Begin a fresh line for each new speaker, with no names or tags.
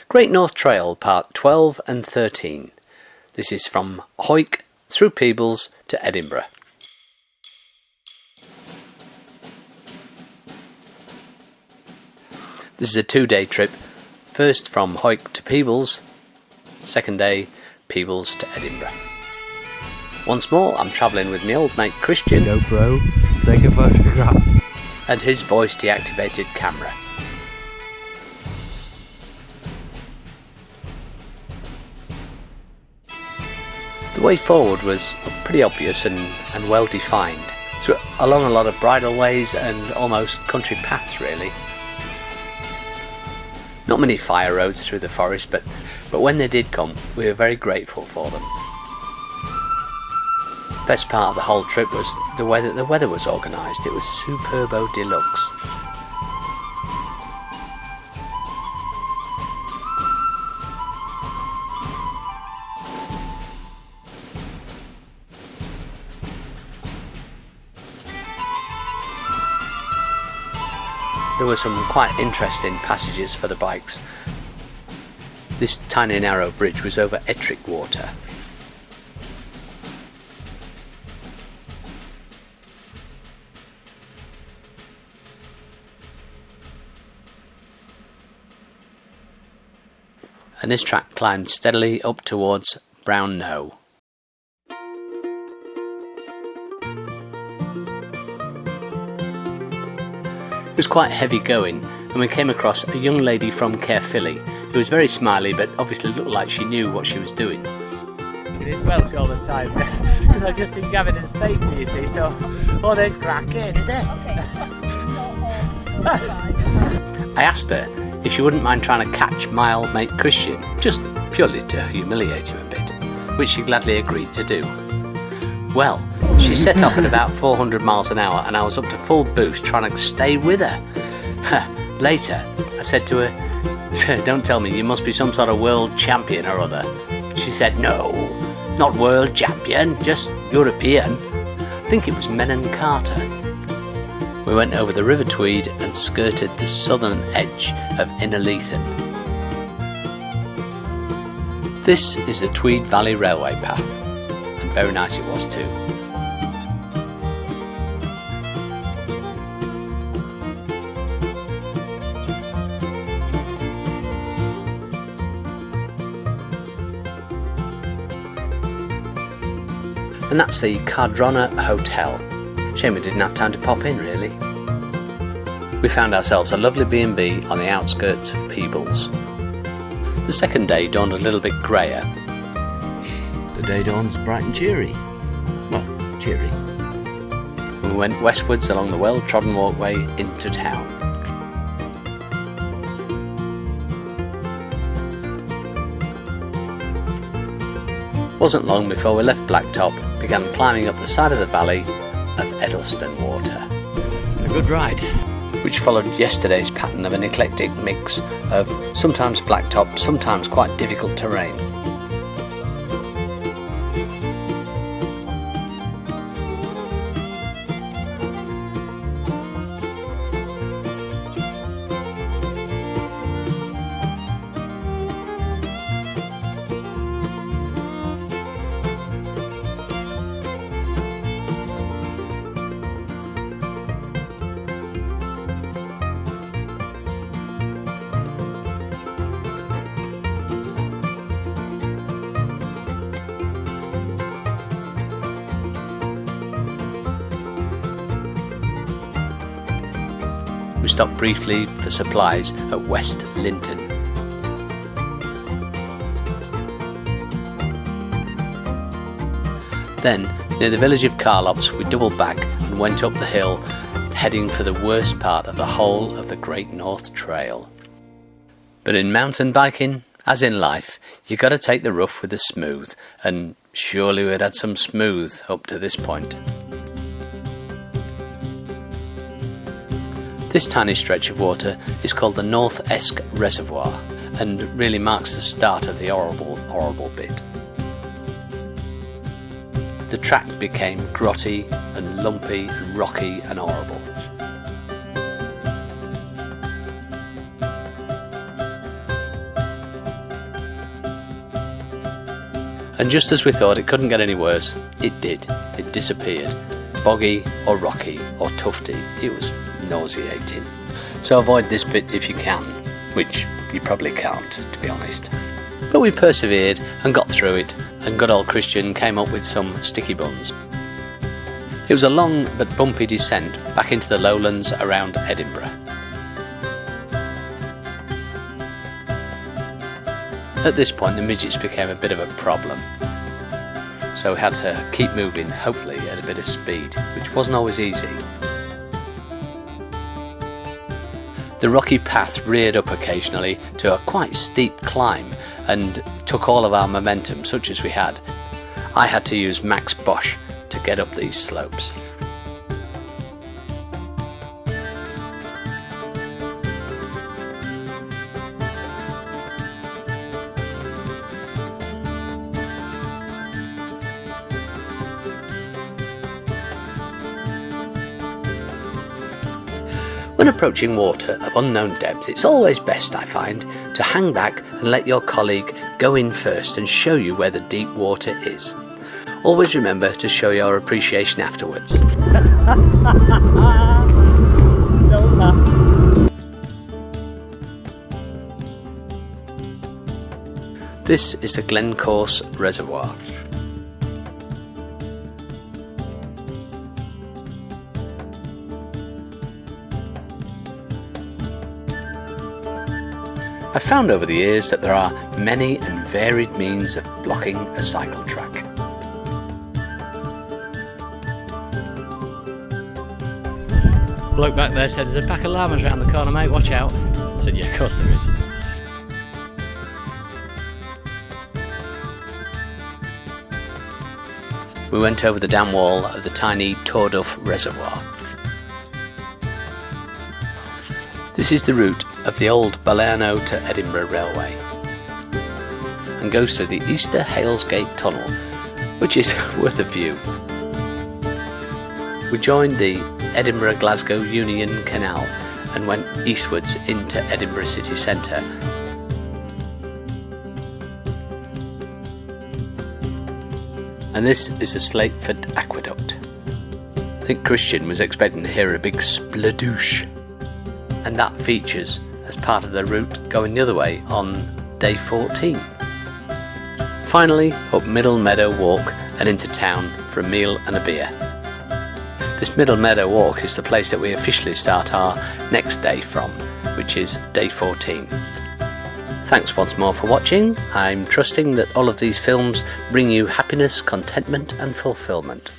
Great North Trail, Part 12 and 13. This is from Hawick through Peebles to Edinburgh. This is a 2-day trip, first from Hawick to Peebles, second day Peebles to Edinburgh. Once more, I'm travelling with my old mate Christian.
GoPro, take a photograph.
And his voice deactivated camera. The way forward was pretty obvious and well defined, so along a lot of bridleways and almost country paths really. Not many fire roads through the forest, but when they did come, we were very grateful for them. Best part of the whole trip was the way that the weather was organised. It was superbo deluxe. There were some quite interesting passages for the bikes. This tiny narrow bridge was over Ettrick Water. And this track climbed steadily up towards Brown Knowe. It was quite heavy going, and we came across a young lady from Caerphilly who was very smiley but obviously looked like she knew what she was doing.
It's Welsh all the time because I've just seen Gavin and Stacey, you see, so all this cracking, is it?
I asked her if she wouldn't mind trying to catch my old mate Christian, just purely to humiliate him a bit, which she gladly agreed to do. Well, she set off at about 400 miles an hour and I was up to full boost trying to stay with her. Later, I said to her, "Don't tell me you must be some sort of world champion or other." She said, "No, not world champion, just European." I think it was Menon Carter. We went over the River Tweed and skirted the southern edge of Innerleithen. This is the Tweed Valley Railway path, and very nice it was too. And that's the Cardrona Hotel. Shame we didn't have time to pop in really. We found ourselves a lovely B&B on the outskirts of Peebles. The second day dawned a little bit greyer.
The day dawns bright and cheery. Well, cheery.
We went westwards along the well-trodden walkway into town. Wasn't long before we left Blacktop, began climbing up the side of the valley of Edelston Water.
A good ride.
Which followed yesterday's pattern of an eclectic mix of sometimes blacktop, sometimes quite difficult terrain. We stopped briefly for supplies at West Linton. Then, near the village of Carlops, we doubled back and went up the hill, heading for the worst part of the whole of the Great North Trail. But in mountain biking, as in life, you got to take the rough with the smooth, and surely we'd had some smooth up to this point. This tiny stretch of water is called the North Esk Reservoir and really marks the start of the horrible bit. The track became grotty and lumpy and rocky and horrible. And just as we thought it couldn't get any worse, it did. It disappeared. Boggy or rocky or tufty, it was nauseating. So avoid this bit if you can, which you probably can't, to be honest. But we persevered and got through it, and good old Christian came up with some sticky buns. It was a long but bumpy descent back into the lowlands around Edinburgh. At this point the midgets became a bit of a problem, so we had to keep moving, hopefully at a bit of speed, which wasn't always easy. The rocky path reared up occasionally to a quite steep climb and took all of our momentum, such as we had. I had to use Max Bosch to get up these slopes. When approaching water of unknown depth, it's always best, I find, to hang back and let your colleague go in first and show you where the deep water is. Always remember to show your appreciation afterwards.
Don't laugh.
This is the Glencorse Reservoir. I've found over the years that there are many and varied means of blocking a cycle track.
Bloke back there said, "There's a pack of llamas round the corner, mate, watch out." I said, "Yeah, of course there is."
We went over the dam wall of the tiny Torduff Reservoir. This is the route of the old Balerno to Edinburgh Railway and goes through the Easter Halesgate Tunnel, which is worth a view. We joined the Edinburgh-Glasgow Union Canal and went eastwards into Edinburgh city centre. And this is the Slateford Aqueduct. I think Christian was expecting to hear a big spladoosh, and that features as part of the route going the other way on day 14. Finally, up Middle Meadow Walk and into town for a meal and a beer. This Middle Meadow Walk is the place that we officially start our next day from, which is day 14. Thanks once more for watching. I'm trusting that all of these films bring you happiness, contentment and fulfilment.